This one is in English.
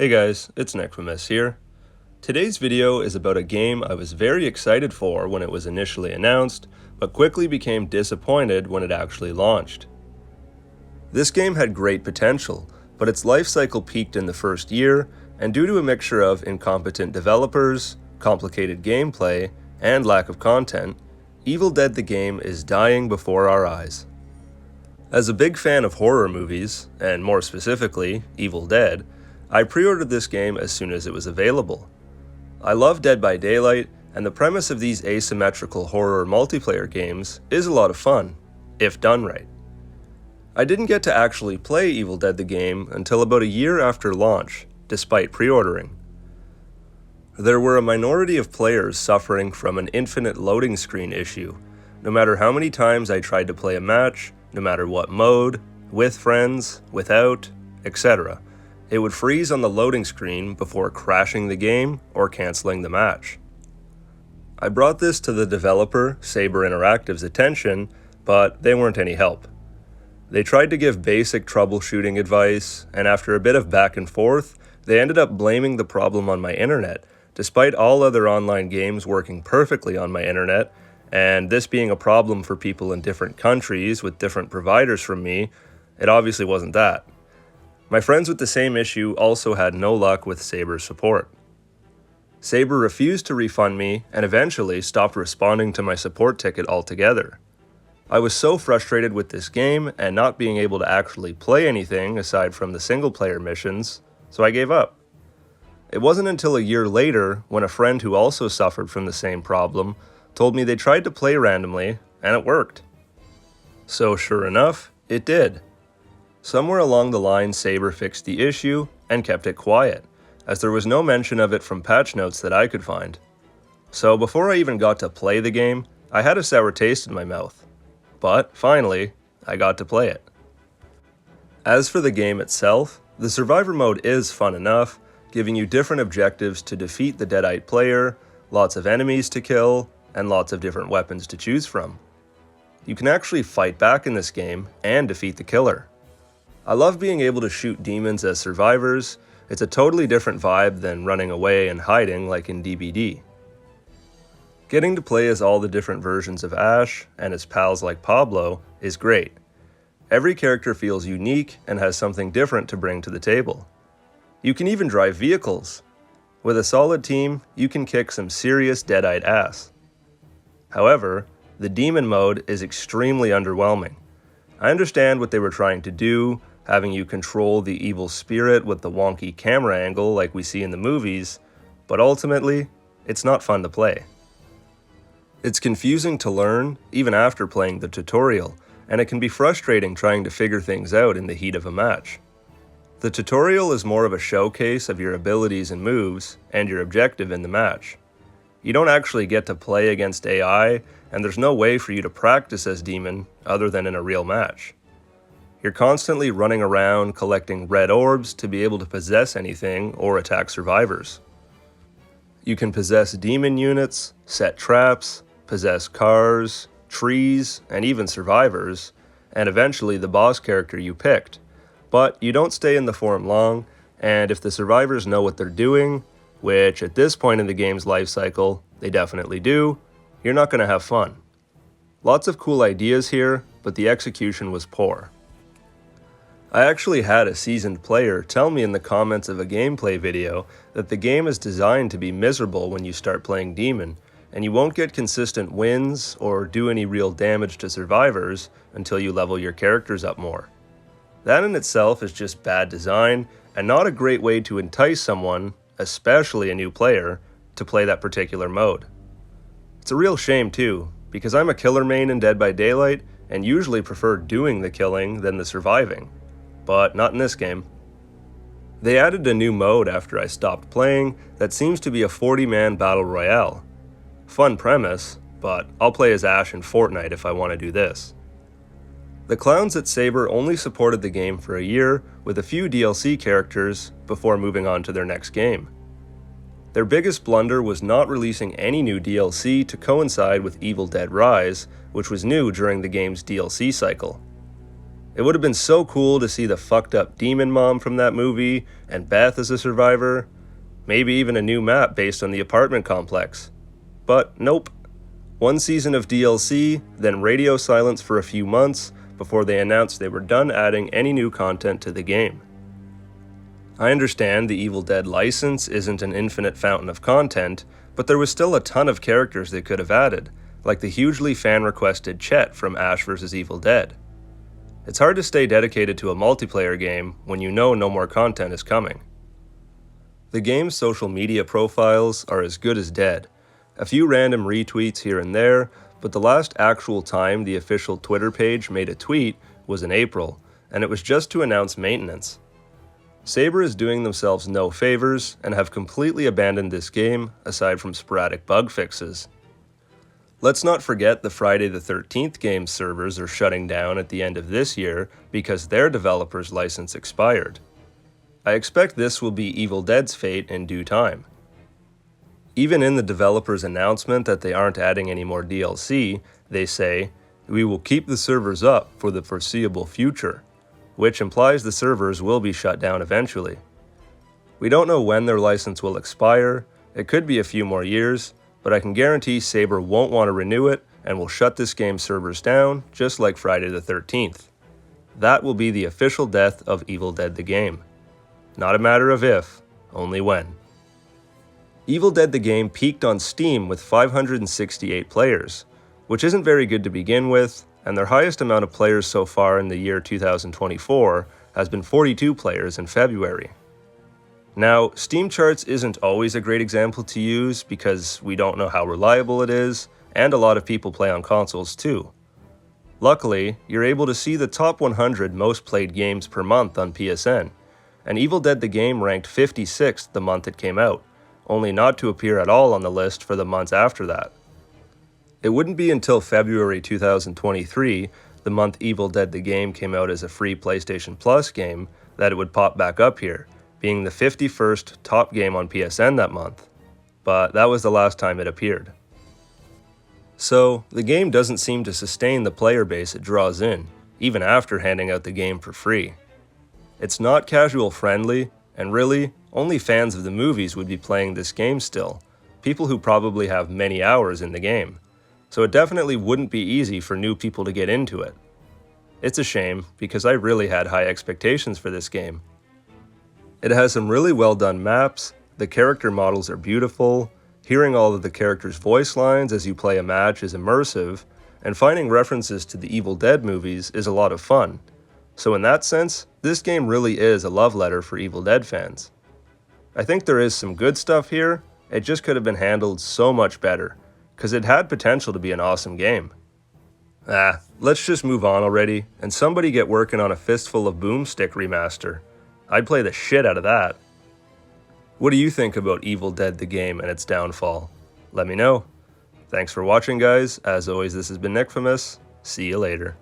Hey guys, it's Necromus here. Today's video is about a game I was very excited for when it was initially announced, but quickly became disappointed when it actually launched. This game had great potential, but its life cycle peaked in the first year, and due to a mixture of incompetent developers, complicated gameplay, and lack of content, Evil Dead the game is dying before our eyes. As a big fan of horror movies, and more specifically, Evil Dead, I pre-ordered this game as soon as it was available. I love Dead by Daylight, and the premise of these asymmetrical horror multiplayer games is a lot of fun, if done right. I didn't get to actually play Evil Dead the game until about a year after launch, despite pre-ordering. There were a minority of players suffering from an infinite loading screen issue, no matter how many times I tried to play a match, no matter what mode, with friends, without, etc. It would freeze on the loading screen before crashing the game or canceling the match. I brought this to the developer, Saber Interactive's attention, but they weren't any help. They tried to give basic troubleshooting advice, and after a bit of back and forth, they ended up blaming the problem on my internet, despite all other online games working perfectly on my internet, and this being a problem for people in different countries with different providers from me, it obviously wasn't that. My friends with the same issue also had no luck with Saber's support. Saber refused to refund me and eventually stopped responding to my support ticket altogether. I was so frustrated with this game and not being able to actually play anything aside from the single-player missions, so I gave up. It wasn't until a year later when a friend who also suffered from the same problem told me they tried to play randomly and it worked. So sure enough, it did. Somewhere along the line, Saber fixed the issue and kept it quiet, as there was no mention of it from patch notes that I could find. So before I even got to play the game, I had a sour taste in my mouth. But finally, I got to play it. As for the game itself, the survivor mode is fun enough, giving you different objectives to defeat the Deadite player, lots of enemies to kill, and lots of different weapons to choose from. You can actually fight back in this game and defeat the killer. I love being able to shoot demons as survivors. It's a totally different vibe than running away and hiding like in DBD. Getting to play as all the different versions of Ash and his pals like Pablo is great. Every character feels unique and has something different to bring to the table. You can even drive vehicles. With a solid team, you can kick some serious Deadite ass. However, the demon mode is extremely underwhelming. I understand what they were trying to do, having you control the evil spirit with the wonky camera angle like we see in the movies, but ultimately, it's not fun to play. It's confusing to learn, even after playing the tutorial, and it can be frustrating trying to figure things out in the heat of a match. The tutorial is more of a showcase of your abilities and moves, and your objective in the match. You don't actually get to play against AI, and there's no way for you to practice as Demon other than in a real match. You're constantly running around collecting red orbs to be able to possess anything or attack survivors. You can possess demon units, set traps, possess cars, trees, and even survivors, and eventually the boss character you picked. But you don't stay in the form long, and if the survivors know what they're doing, which at this point in the game's life cycle, they definitely do, you're not going to have fun. Lots of cool ideas here, but the execution was poor. I actually had a seasoned player tell me in the comments of a gameplay video that the game is designed to be miserable when you start playing Demon, and you won't get consistent wins or do any real damage to survivors until you level your characters up more. That in itself is just bad design, and not a great way to entice someone, especially a new player, to play that particular mode. It's a real shame too, because I'm a killer main in Dead by Daylight and usually prefer doing the killing than the surviving, but not in this game. They added a new mode after I stopped playing that seems to be a 40-man battle royale. Fun premise, but I'll play as Ash in Fortnite if I want to do this. The clowns at Saber only supported the game for a year with a few DLC characters before moving on to their next game. Their biggest blunder was not releasing any new DLC to coincide with Evil Dead Rise, which was new during the game's DLC cycle. It would have been so cool to see the fucked up demon mom from that movie, and Beth as a survivor. Maybe even a new map based on the apartment complex. But nope. One season of DLC, then radio silence for a few months before they announced they were done adding any new content to the game. I understand the Evil Dead license isn't an infinite fountain of content, but there was still a ton of characters they could have added, like the hugely fan-requested Chet from Ash vs. Evil Dead. It's hard to stay dedicated to a multiplayer game when you know no more content is coming. The game's social media profiles are as good as dead. A few random retweets here and there, but the last actual time the official Twitter page made a tweet was in April, and it was just to announce maintenance. Saber is doing themselves no favors and have completely abandoned this game aside from sporadic bug fixes. Let's not forget the Friday the 13th game's servers are shutting down at the end of this year because their developer's license expired. I expect this will be Evil Dead's fate in due time. Even in the developer's announcement that they aren't adding any more DLC, they say, "We will keep the servers up for the foreseeable future," which implies the servers will be shut down eventually. We don't know when their license will expire. It could be a few more years, but I can guarantee Saber won't want to renew it and will shut this game's servers down, just like Friday the 13th. That will be the official death of Evil Dead the game. Not a matter of if, only when. Evil Dead the game peaked on Steam with 568 players, which isn't very good to begin with, and their highest amount of players so far in the year 2024 has been 42 players in February. Now, Steam charts isn't always a great example to use because we don't know how reliable it is, and a lot of people play on consoles too. Luckily, you're able to see the top 100 most played games per month on PSN, and Evil Dead the game ranked 56th the month it came out, only not to appear at all on the list for the months after that. It wouldn't be until February 2023, the month Evil Dead the game came out as a free PlayStation Plus game, that it would pop back up here, being the 51st top game on PSN that month. But that was the last time it appeared. So, the game doesn't seem to sustain the player base it draws in, even after handing out the game for free. It's not casual friendly, and really, only fans of the movies would be playing this game still, people who probably have many hours in the game. So it definitely wouldn't be easy for new people to get into it. It's a shame, because I really had high expectations for this game. It has some really well done maps, the character models are beautiful, hearing all of the characters' voice lines as you play a match is immersive, and finding references to the Evil Dead movies is a lot of fun. So in that sense, this game really is a love letter for Evil Dead fans. I think there is some good stuff here, it just could have been handled so much better, because it had potential to be an awesome game. Let's just move on already, and somebody get working on a Fistful of Boomstick remaster. I'd play the shit out of that. What do you think about Evil Dead the game and its downfall? Let me know. Thanks for watching, guys. As always, this has been Nickfamous. See you later.